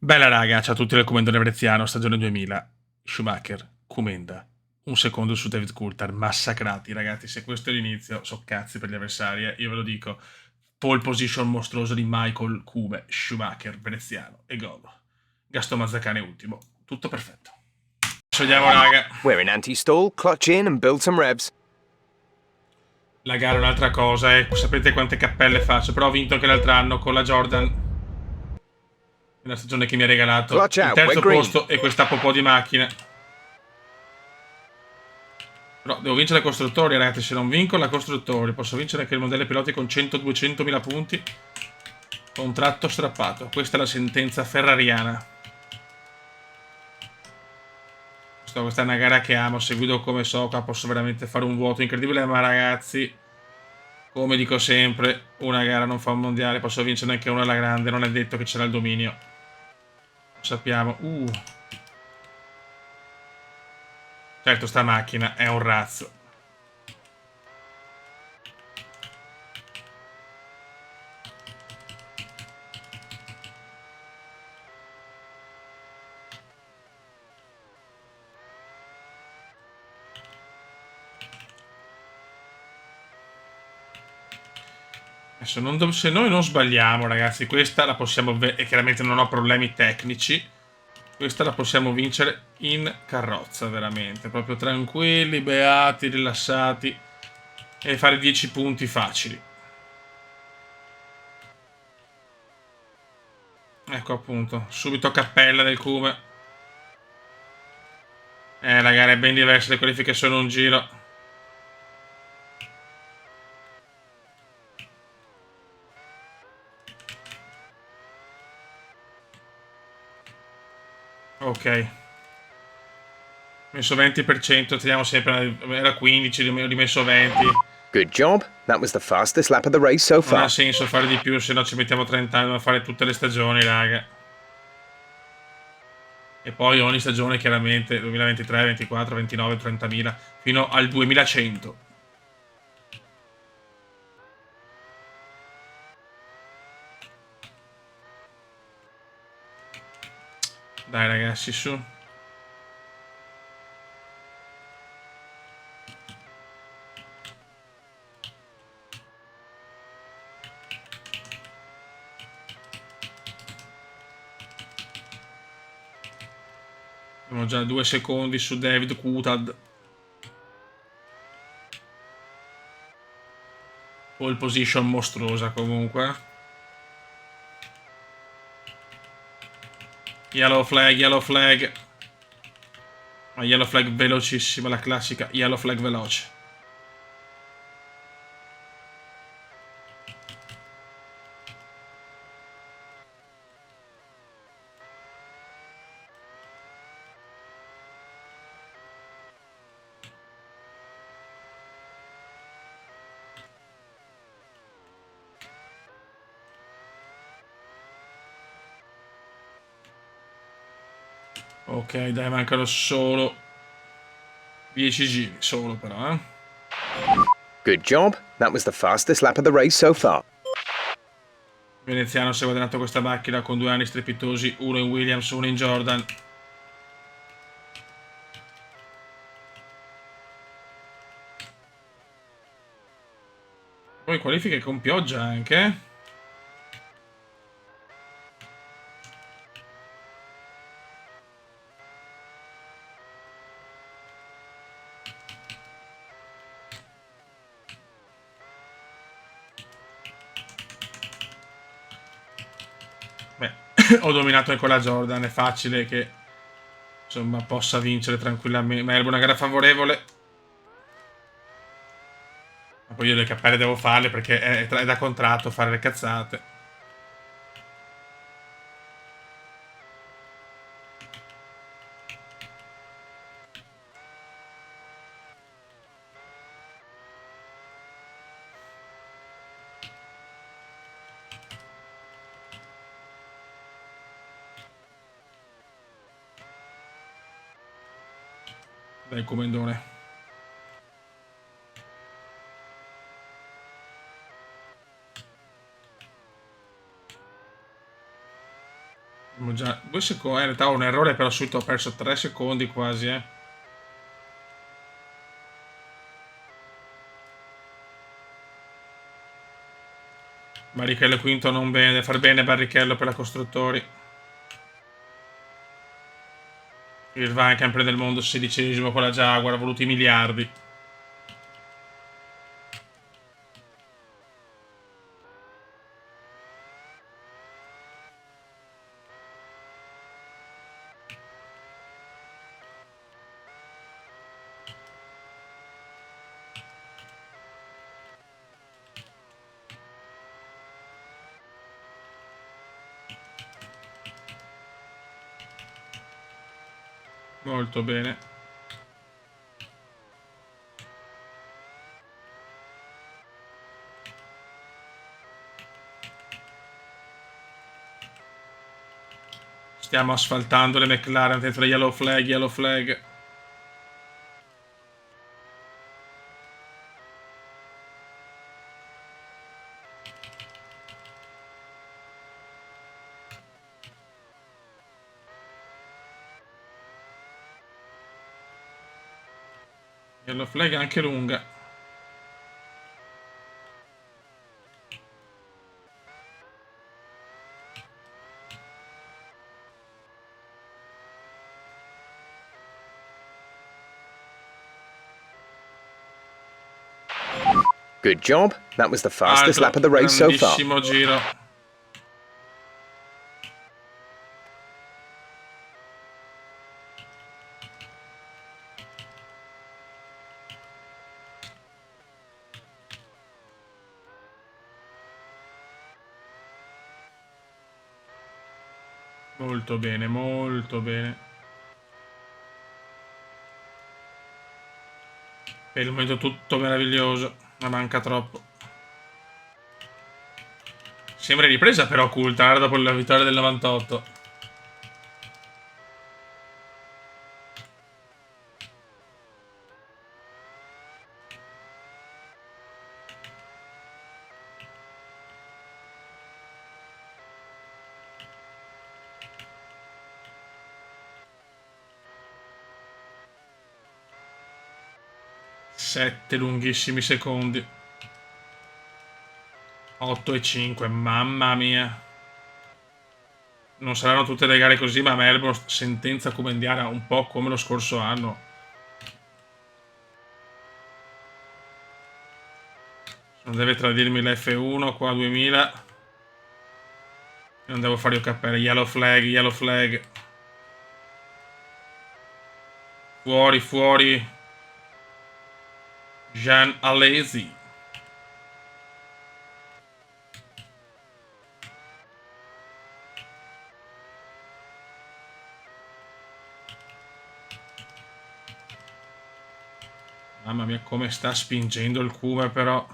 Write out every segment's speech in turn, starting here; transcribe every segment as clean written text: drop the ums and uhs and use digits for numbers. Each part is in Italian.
Bella raga, ciao a tutti del Comandone Veneziano, stagione 2000. Schumacher, Kumenda, un secondo su David Coulthard, massacrati ragazzi, se questo è l'inizio, so cazzi per gli avversari, io ve lo dico. Pole position mostruoso di Michael Kume, Schumacher, Veneziano e gol. Gaston Mazzacane ultimo, tutto perfetto. Adesso andiamo raga. We're in anti-stall, clutch in and build some revs. La gara è un'altra cosa, sapete quante cappelle faccio, però ho vinto anche l'altro anno con la Jordan, nella stagione che mi ha regalato Clutch il out, we're terzo green. posto e questa popò di macchine. Però devo vincere la costruttori, ragazzi. Se non vinco la costruttori, posso vincere anche il modello piloti con 100-200 mila punti. Contratto strappato. Questa è la sentenza ferrariana. Questa è una gara che amo. Seguito come so, qua posso veramente fare un vuoto incredibile. Ma ragazzi, come dico sempre, una gara non fa un mondiale. Posso vincere anche una alla grande. Non è detto che c'era il dominio. Lo sappiamo. Certo, sta macchina è un razzo. Adesso se noi non sbagliamo, ragazzi, questa la possiamo... E chiaramente non ho problemi tecnici. Questa la possiamo vincere in carrozza, veramente. Proprio tranquilli, beati, rilassati. E fare 10 punti facili. Ecco appunto. Subito cappella del Cume. La gara è ben diversa, le qualifiche sono un giro. Ok. Messo 20%, teniamo sempre... Era 15, ho rimesso 20. Good job. That was the fastest lap of the race so Non ha far. senso fare di più, se no ci mettiamo 30 anni a fare tutte le stagioni, raga. E poi ogni stagione chiaramente 2023, 24, 29, 30.000 fino al 2100. Dai ragazzi, su. Abbiamo già 2 secondi su David Coulthard. Pole position mostruosa comunque. Yellow flag, yellow flag. Ma yellow flag velocissima, la classica yellow flag veloce. Ok, dai, mancano solo 10 giri, solo però, Good job. That was the fastest lap of the race so far. Veneziano si è guadagnato questa macchina con 2 anni strepitosi, uno in Williams, uno in Jordan. Poi qualifiche con pioggia anche. Beh, ho dominato anche la Jordan, è facile che insomma possa vincere tranquillamente. Ma era una gara favorevole. Ma poi io le cappelle devo farle perché è da contratto fare le cazzate. Dai, comendone. Abbiamo già 2 secondi. In realtà ho un errore, però subito ho perso 3 secondi quasi, Barrichello quinto non bene, deve far bene Barrichello per la costruttori. Irvine campione del mondo 16esimo con la Jaguar, ha voluto i miliardi. Molto bene. Stiamo asfaltando le McLaren dentro le yellow flag, yellow flag. Yellow flag anche lunga. Good job. That was the fastest Altro lap of the race so far. grandissimo giro. Molto bene, molto bene. Per il momento tutto meraviglioso, ma manca troppo. Sembra ripresa però Coulthard dopo la vittoria del 98. Sette lunghissimi secondi. 8 e 5, mamma mia. Non saranno tutte le gare così, ma Melbourne sentenza comendiara un po' come lo scorso anno. Non deve tradirmi l'F1 qua 2000. Non devo fare io cappelle. Yellow flag, yellow flag. Fuori, fuori. Jean Alesi. Mamma mia come sta spingendo il Kuma però.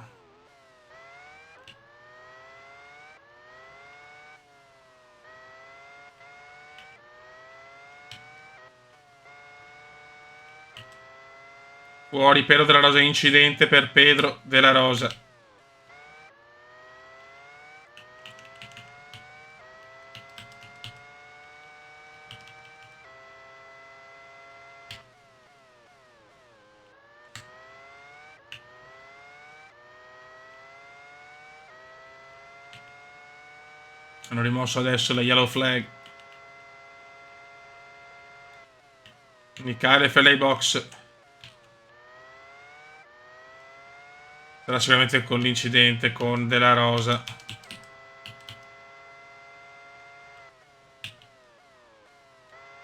Fuori Pedro della Rosa, incidente per Pedro della Rosa. Hanno rimosso adesso la yellow flag. Michele Felei box. Sarà sicuramente con l'incidente con Della Rosa.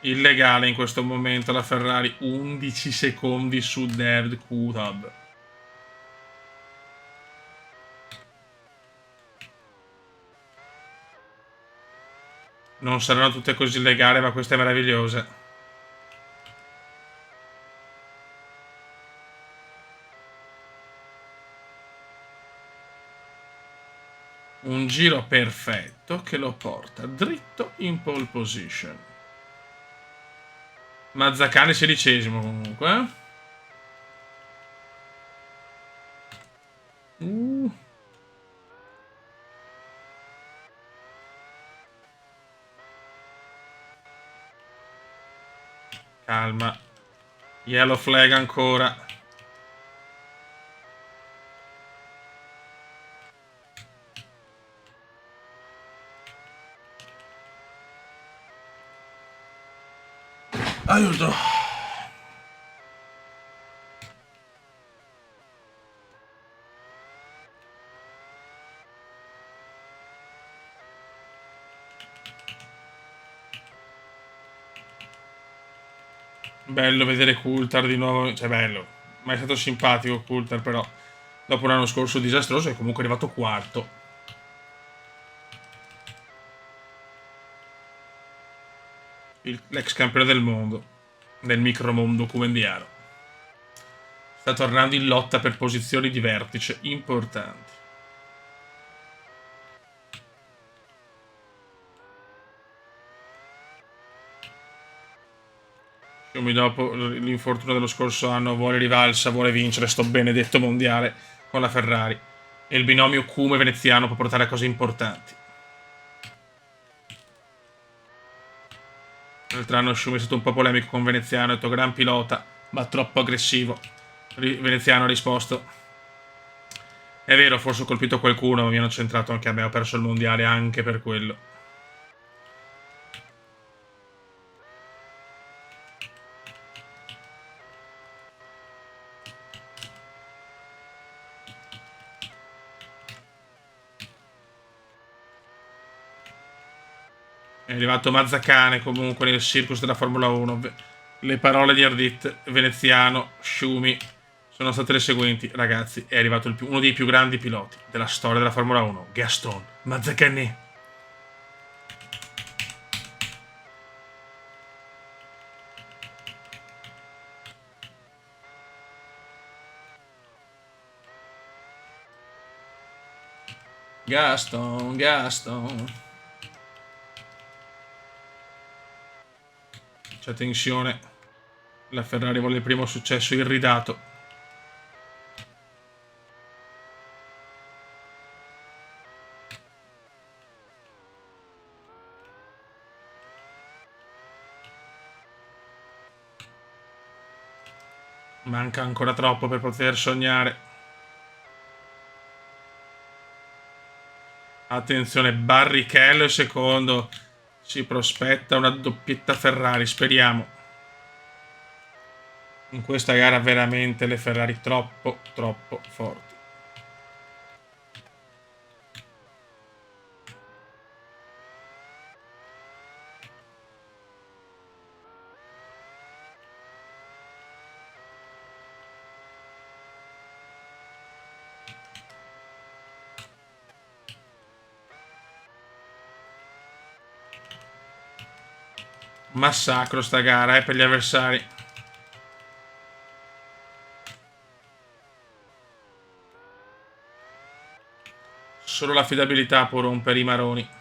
Illegale in questo momento la Ferrari. 11 secondi su David Coulthard. Non saranno tutte così legali, ma questa è meravigliosa. Un giro perfetto che lo porta dritto in pole position. Mazzacane 16esimo comunque. Calma. Yellow flag ancora. Aiuto. Bello vedere Coulthard di nuovo, cioè bello, ma è stato simpatico Coulthard, però dopo un anno scorso disastroso è comunque arrivato quarto. L'ex campione del mondo, nel micromondo cumendiano. Sta tornando in lotta per posizioni di vertice importanti. Schumi dopo l'infortunio dello scorso anno vuole rivalsa, vuole vincere sto benedetto mondiale con la Ferrari. E il binomio Cume veneziano può portare a cose importanti. L'altro anno Schumi è stato un po' polemico con Veneziano, ha detto gran pilota, ma troppo aggressivo. Veneziano ha risposto: è vero, forse ho colpito qualcuno, ma mi hanno centrato anche a me, ho perso il mondiale anche per quello. È arrivato Mazzacane comunque nel circus della Formula 1. Le parole di Ardit, veneziano, Schumi, sono state le seguenti. Ragazzi, è arrivato uno dei più grandi piloti della storia della Formula 1, Gaston Mazzacane. Gaston, Gaston. C'è tensione. La Ferrari vuole il primo successo irridato. Manca ancora troppo per poter sognare. Attenzione, Barrichello secondo. Si prospetta una doppietta Ferrari, speriamo. In questa gara veramente le Ferrari troppo forti. Massacro sta gara per gli avversari. Solo l'affidabilità può rompere i maroni.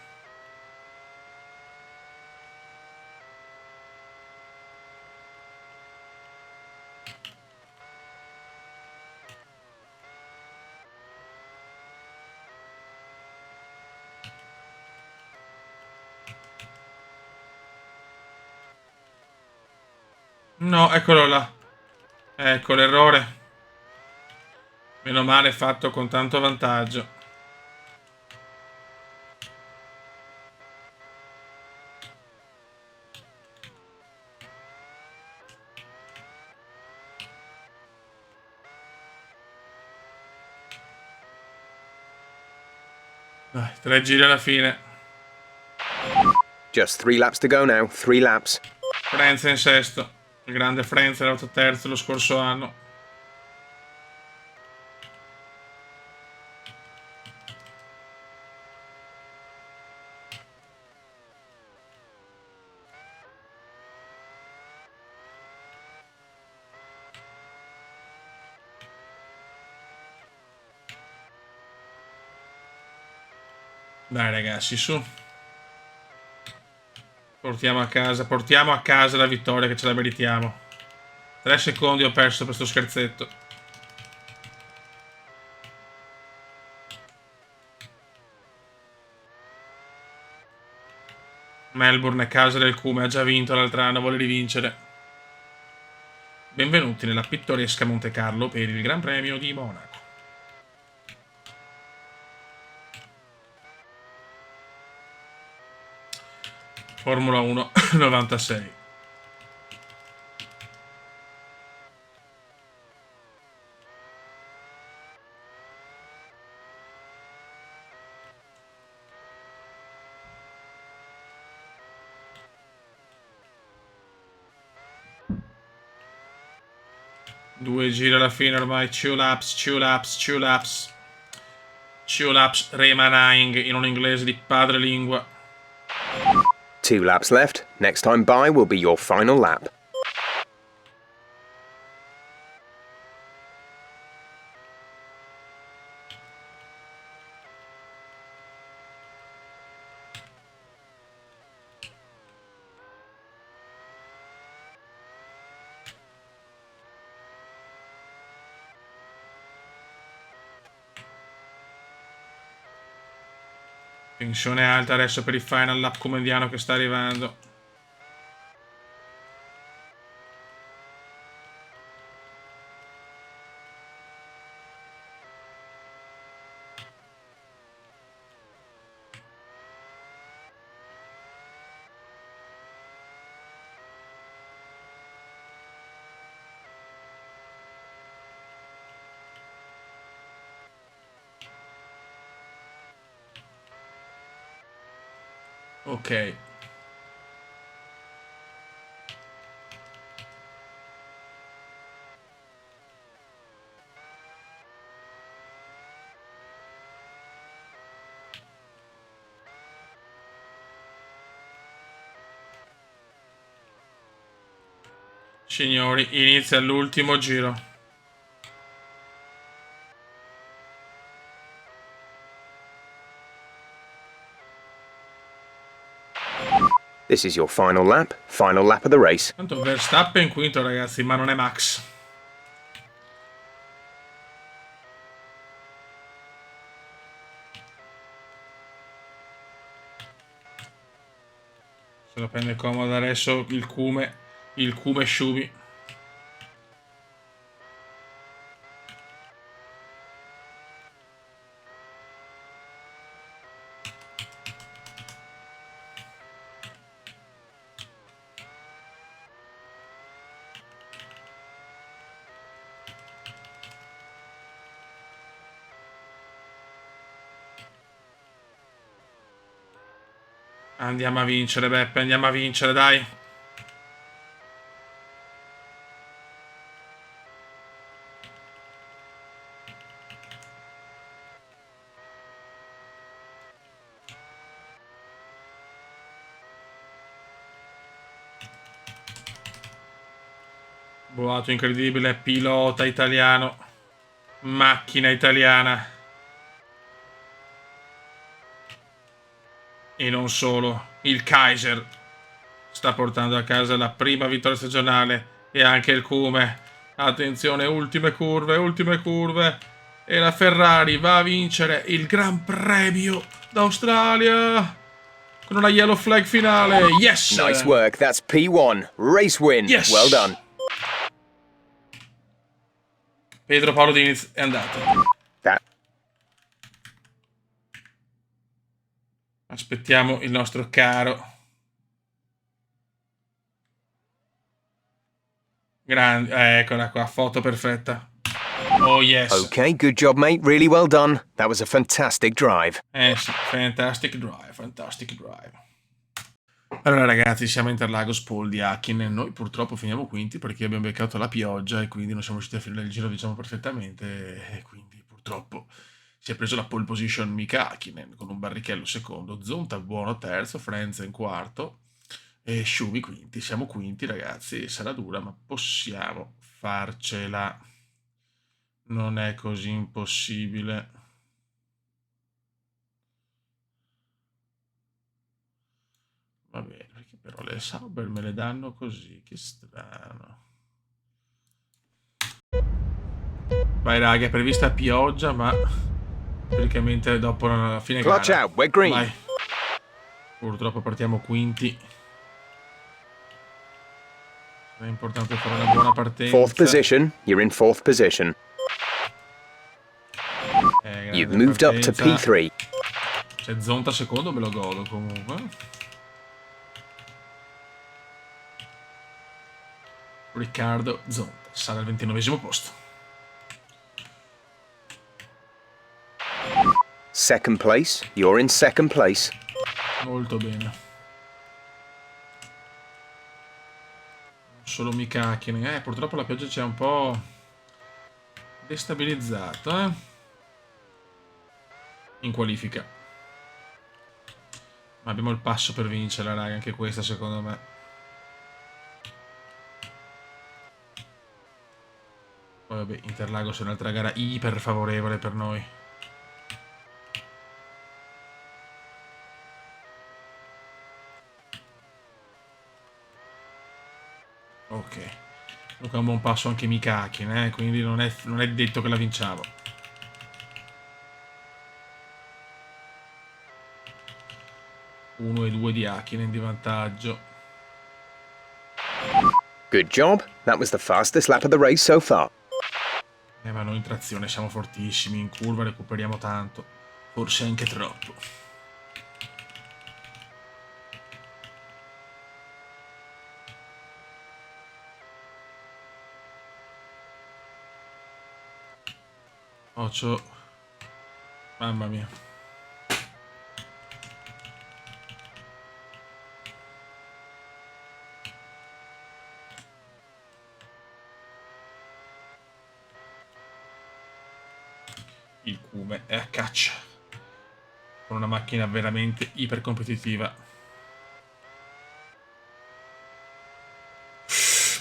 No, eccolo là. Ecco l'errore. Meno male fatto con tanto vantaggio. Dai, 3 giri alla fine. Just 3 laps to go now. 3 laps. Frenz in sesto. Il grande Frenz era arrivato terzo lo scorso anno. Dai ragazzi, su. Portiamo a casa la vittoria che ce la meritiamo. 3 secondi ho perso per sto scherzetto. Melbourne è casa del Cume, ha già vinto l'altro anno, vuole rivincere. Benvenuti nella pittoresca Monte Carlo per il Gran Premio di Monaco. Formula 1 96. Due giri alla fine ormai, 2 laps, 2 laps, 2 laps. 2 laps remaining in un inglese di padrelingua. 2 laps left. Next time by will be your final lap. Tensione alta adesso per il final lap comendiano che sta arrivando. Ok. Signori, inizia l'ultimo giro. This is your final lap of the race. Tanto Verstappen quinto, ragazzi, ma non è Max. Se lo prende comodo adesso il Kume Shumi. Andiamo a vincere, Beppe, andiamo a vincere, dai. Boato incredibile, pilota italiano, macchina italiana. E non solo, il Kaiser sta portando a casa la prima vittoria stagionale e anche il Kume. Attenzione, ultime curve. E la Ferrari va a vincere il Gran Premio d'Australia con una yellow flag finale. Yes! Nice work. That's P1. Race win. Yes! Well done. Pedro Paolo Diniz è andato. Aspettiamo il nostro caro. Grande, eccola qua, foto perfetta. Oh yes. Okay, good job, mate. Really well done. That was a fantastic drive. Sì, fantastic drive. Allora ragazzi, siamo a Interlagos Paul di Hakkinen. Noi purtroppo finiamo quinti perché abbiamo beccato la pioggia e quindi non siamo riusciti a finire il giro, diciamo, perfettamente. E quindi purtroppo si è preso la pole position Mika Hakkinen con un Barrichello secondo, Zonta buono terzo, Frenzen quarto e Shumi quinti. Siamo quinti ragazzi, sarà dura ma possiamo farcela. Non è così impossibile. Va bene, perché però le Sauber me le danno così, che strano. Vai raga, è prevista pioggia, ma praticamente dopo la fine Clutch gara. out, we're green. Vai. Purtroppo partiamo quinti. È importante fare una buona partenza. Fourth position. You're in fourth position. You've moved up to P3. C'è Zonta secondo, me lo godo comunque. Riccardo Zonta sale al 29esimo posto. Second place. You're in second place. Molto bene. Solo Mika Hakkinen. Purtroppo la pioggia ci ha un po' destabilizzato, in qualifica. Ma abbiamo il passo per vincere, raga, anche questa secondo me. Poi vabbè, Interlagos è un'altra gara iper favorevole per noi. Ok. Comunque è un buon passo anche Mika Hakkinen, quindi non è detto che la vinciamo. Uno e 2 di Hakkinen di vantaggio. Good job. That was the fastest lap of the race so far. Ma noi in trazione siamo fortissimi, in curva recuperiamo tanto. Forse anche troppo. Occhio. Mamma mia. Il Cume è a caccia. Con una macchina veramente iper competitiva.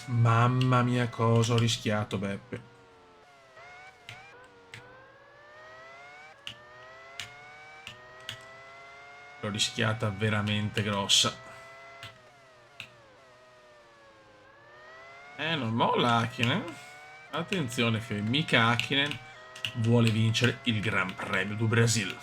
Mamma mia, cosa ho rischiato, Beppe. L'ho rischiata veramente grossa. Non molla Hakkinen. Attenzione, Mika Hakkinen vuole vincere il Gran Premio do Brasil.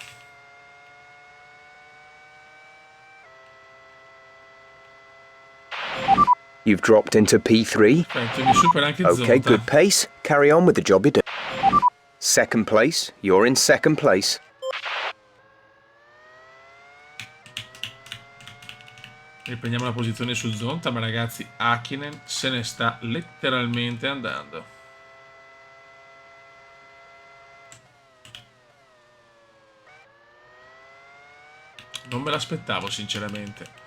You've dropped into P3. Perfetto, mi supera anche Okay, Zonta. good pace. Carry on with the job you're doing. Second place. You're in second place. Riprendiamo la posizione su Zonta, ma ragazzi, Hakkinen se ne sta letteralmente andando. Non me l'aspettavo, sinceramente.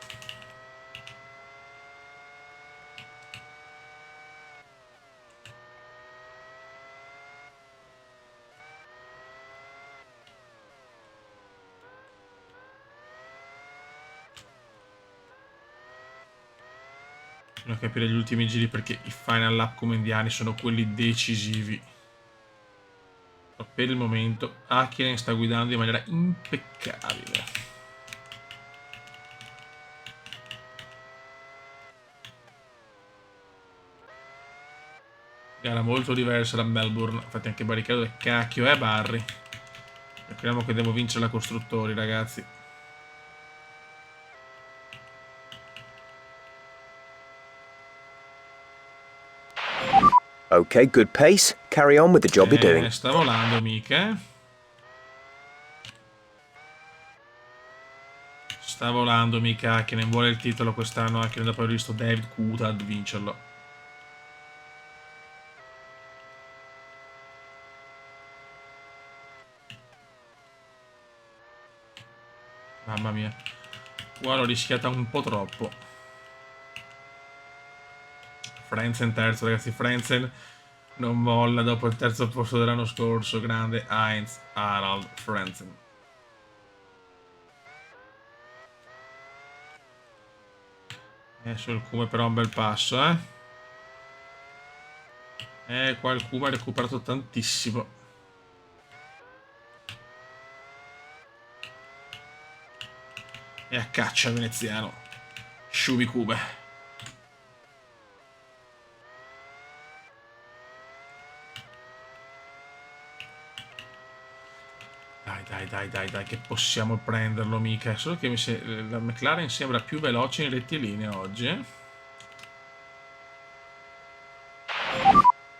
Bisogna capire gli ultimi giri perché i final lap comendiani sono quelli decisivi. Per il momento Hakkinen sta guidando in maniera impeccabile. Gara molto diversa da Melbourne. Infatti anche Barrichello del cacchio è Barry. Speriamo che devo vincere la costruttori, ragazzi. Okay, good pace. Carry on with the job you're doing. Sta volando mica. Sta volando mica, che ne vuole il titolo quest'anno, anche dopo aver visto David Coulthard vincerlo. Mamma mia. Qua l'ho rischiata un po' troppo. Frentzen terzo, ragazzi. Frentzen non molla dopo il terzo posto dell'anno scorso. Grande Heinz Harald Frentzen. Sul Cume però un bel passo, qua il Cume ha recuperato tantissimo. E a caccia veneziano. Shumi Cume. Dai, che possiamo prenderlo mica. Solo che la McLaren sembra più veloce in rettilinea oggi,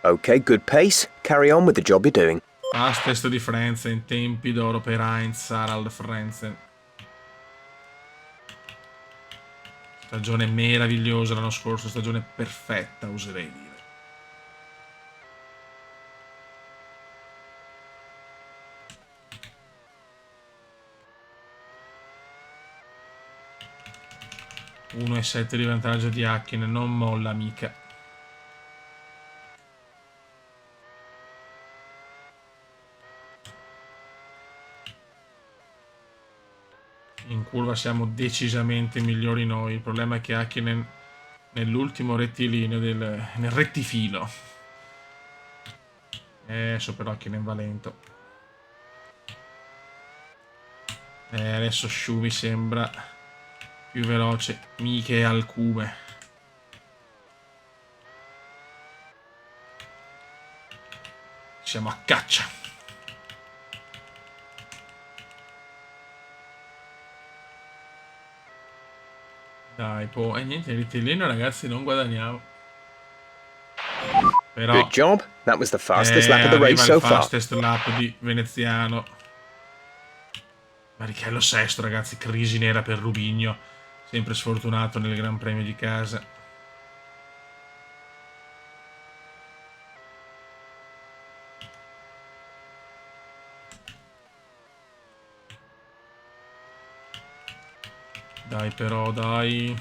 Okay, good pace. Carry on with the job you're doing. Fastest di Frenzen, tempi d'oro per Heinz, Harald Frenzen. Stagione meravigliosa l'anno scorso, stagione perfetta, oserei dire. Uno e 7 di vantaggio di Hakkinen, non molla mica. In curva siamo decisamente migliori noi. Il problema è che Hakkinen nell'ultimo rettilineo nel rettifilo. Adesso però Hakkinen va lento. Adesso Shu mi sembra più veloce. Miche e Alcume. Siamo a caccia. Dai, e niente, il rettilineo ragazzi non guadagniamo. Però Good job. That was the fastest lap of the race arriva so il far. fastest lap di Veneziano. Barrichello sesto ragazzi, crisi nera per Rubigno. Sempre sfortunato nel Gran Premio di casa. Dai però, dai.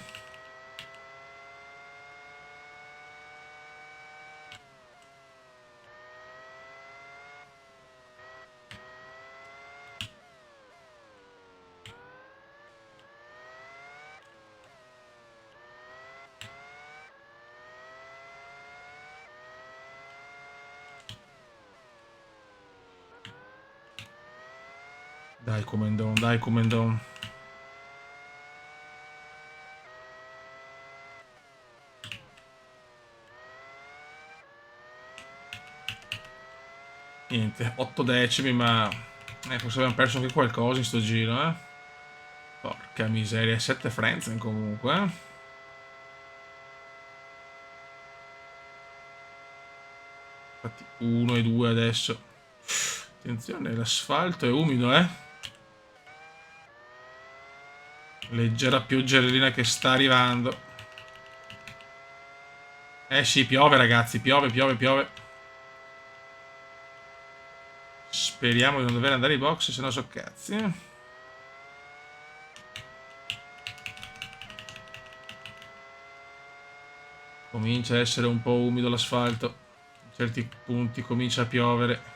Dai Comendon, dai Comendon. Niente, 8 decimi, ma forse abbiamo perso anche qualcosa in sto giro, eh. Porca miseria, 7 Frenzen comunque, eh. Infatti 1 e 2 adesso. Attenzione, l'asfalto è umido, eh. Leggera pioggerellina che sta arrivando. Sì, piove ragazzi, piove, piove, piove. Speriamo di non dover andare ai box, se no so cazzi. Comincia a essere un po' umido l'asfalto. In certi punti comincia a piovere.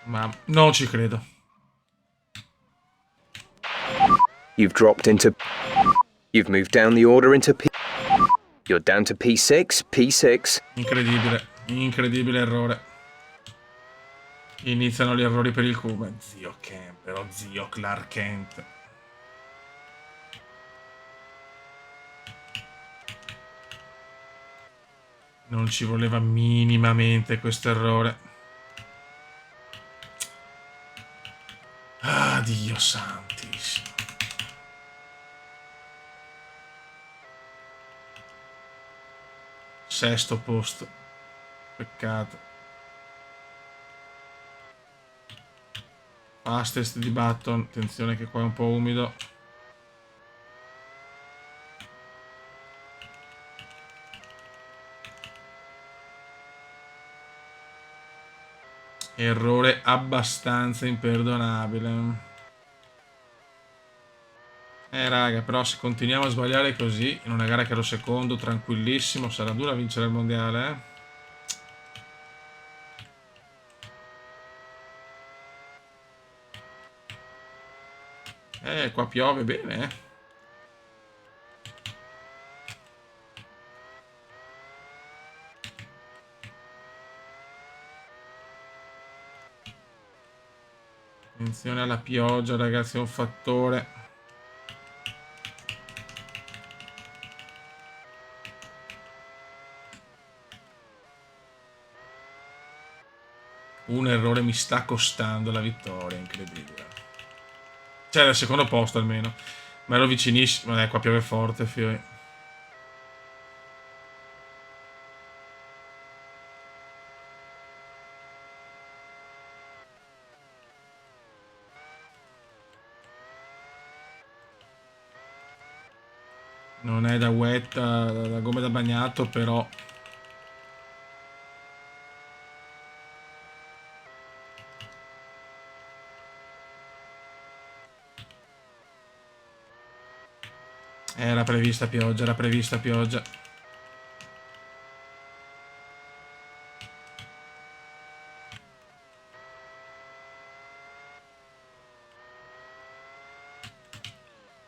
Ma non ci credo. You've dropped into... You've moved down the order into P... You're down to P6, P6. Incredibile, incredibile errore. Iniziano gli errori per il Cube. Zio Kemper, oh zio Clark Kent. Non ci voleva minimamente questo errore. Ah, Dio santissimo. Sesto posto. Peccato. Fastest di Button. Attenzione che qua è un po' umido. Errore abbastanza imperdonabile. Raga, però se continuiamo a sbagliare così, in una gara che ero secondo, tranquillissimo, sarà dura vincere il mondiale, qua piove bene, Attenzione alla pioggia, ragazzi, è un fattore. Un errore mi sta costando la vittoria, incredibile. Cioè, al secondo posto almeno. Ma ero vicinissimo. Qua piove forte, fioi. Non è da wet, da gomma da bagnato, però. Era prevista pioggia, era prevista pioggia.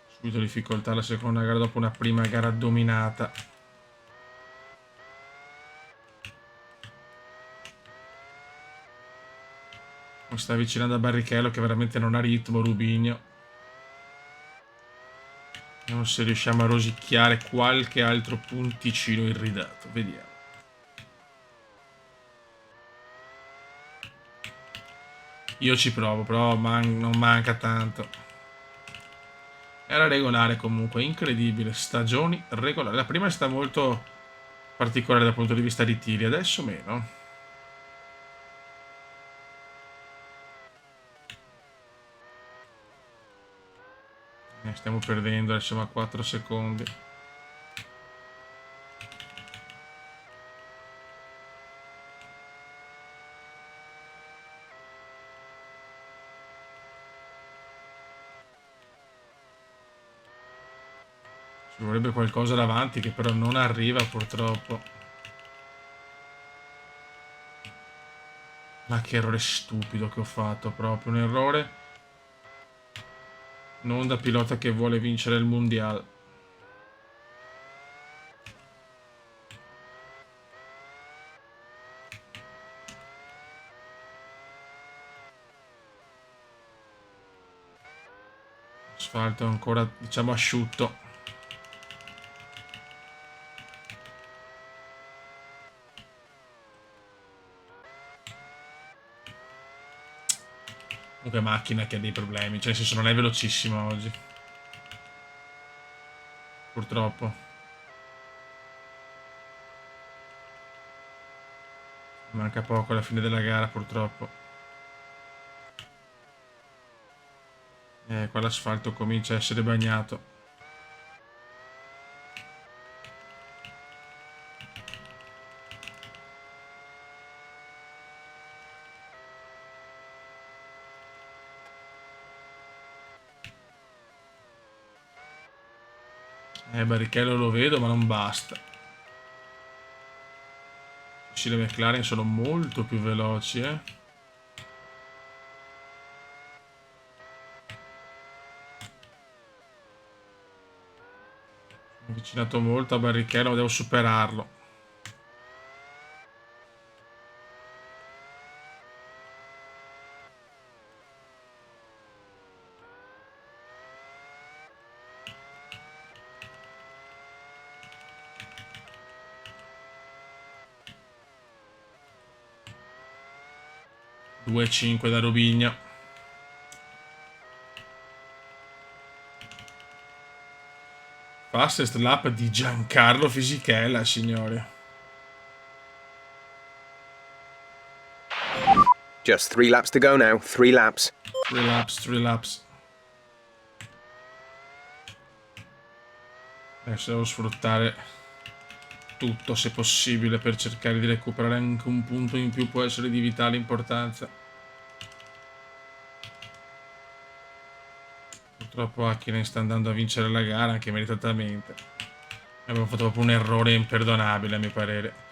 Subito difficoltà la seconda gara dopo una prima gara dominata. Sta avvicinando a Barrichello che veramente non ha ritmo, Rubinho. Vediamo se riusciamo a rosicchiare qualche altro punticino irridato. Vediamo. Io ci provo, però non manca tanto. Era regolare comunque, incredibile. Stagioni regolari. La prima è stata molto particolare dal punto di vista di tiri, adesso meno. Stiamo perdendo, siamo a 4 secondi. Ci vorrebbe qualcosa davanti che però non arriva purtroppo. Ma che errore stupido che ho fatto, proprio un errore non da pilota che vuole vincere il mondiale. Asfalto ancora, diciamo, asciutto. Comunque macchina che ha dei problemi, cioè nel senso non è velocissima oggi. Purtroppo. Manca poco alla fine della gara, purtroppo. Qua l'asfalto comincia a essere bagnato. Barrichello lo vedo, ma non basta. Le McLaren sono molto più veloci, eh. Ho avvicinato molto a Barrichello, ma devo superarlo. Due 5 da Rubigno. Fastest lap di Giancarlo Fisichella, signore. Just 3 laps to go now. 3 laps. 3 laps, 3 laps. Adesso devo sfruttare tutto se possibile per cercare di recuperare anche un punto in più, può essere di vitale importanza. Purtroppo Hakkinen sta andando a vincere la gara anche meritatamente. Abbiamo fatto proprio un errore imperdonabile a mio parere.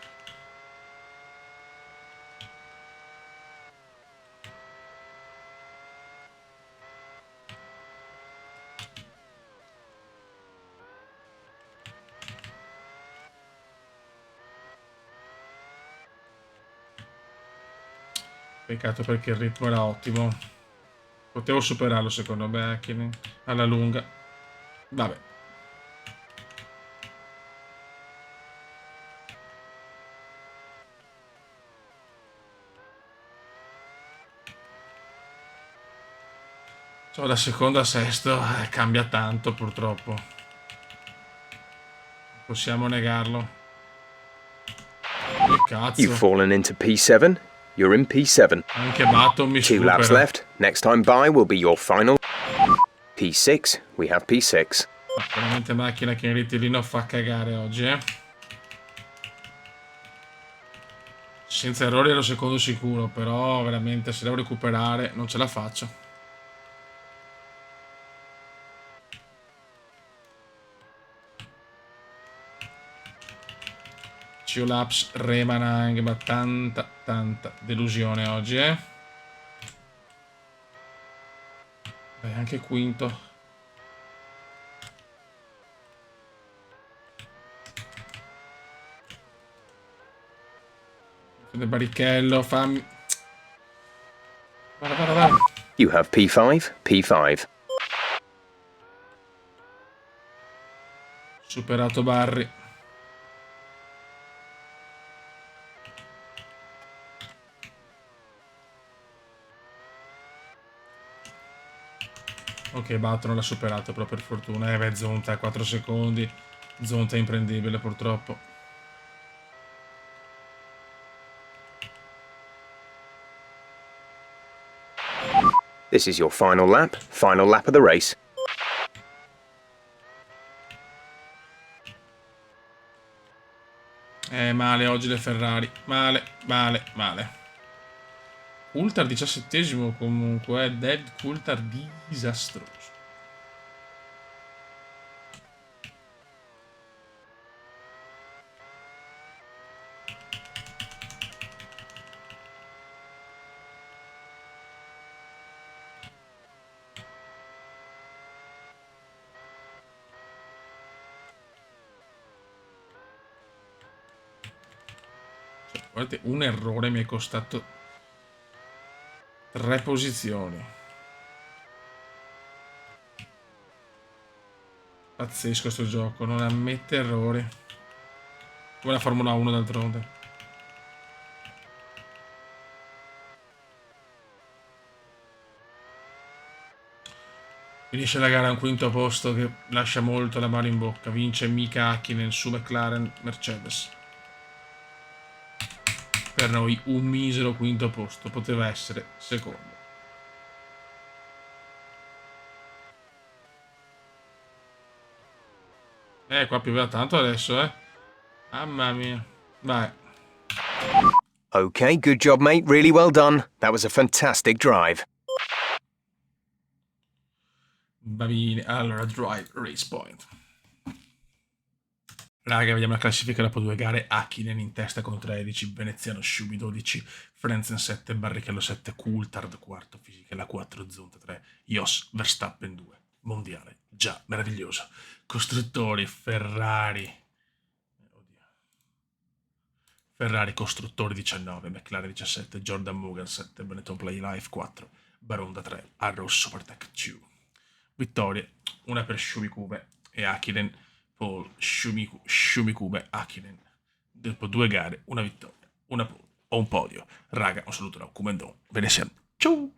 Peccato perché il ritmo era ottimo. Potevo superarlo secondo me Hakkinen alla lunga. Vabbè. Da secondo a sesto cambia tanto, purtroppo. Non possiamo negarlo. Che cazzo. You've fallen into P7. You're in P7. Anche Baton mi 2 laps supera. left. Next time by will be your final. P6. We have P6. Ma veramente macchina che in ritirino fa cagare oggi, eh. Senza errori ero secondo sicuro, però veramente se devo recuperare non ce la faccio. Laps Remanang, ma tanta delusione oggi, eh. Beh, anche quinto. Del barrichello, fammi. Guarda. You have P5. P5. Superato Barry. Ok, Button l'ha superato però per fortuna. Beh, Zonta a 4 secondi. Zonta è imprendibile purtroppo. This is your final lap of the race. Male oggi le Ferrari. Male. Coulthard 17esimo comunque. David Coulthard disastroso. Guardate, un errore mi è costato 3 posizioni. Pazzesco sto gioco, non ammette errori. Come la Formula 1 d'altronde. Finisce la gara a un quinto posto che lascia molto la mano in bocca. Vince Mika Häkkinen su McLaren Mercedes. Per noi un misero quinto posto, poteva essere secondo. Qua pioveva tanto adesso, eh. Mamma mia. Vai. Okay, good job, mate. Really well done. That was a fantastic drive. Va bene, allora drive race point. Raga, vediamo la classifica dopo 2 gare. Häkkinen in testa con 13, Veneziano Sciubi 12, Frentzen 7, Barrichello 7, Coulthard 4, Fisichella 4, Zonta 3, Jos Verstappen 2. Mondiale, già meraviglioso. Costruttori, Ferrari. Ferrari costruttori 19, McLaren 17, Jordan Mugen 7, Benetton Play Life 4, Baronda 3, Arrow Supertech 2. Vittorie, una per Schumikube e Häkkinen, Paul Schumikube, Häkkinen. Dopo 2 gare, una vittoria, una pole o un podio. Raga, un saluto da Kumendon. Ve ne siamo. Ciao!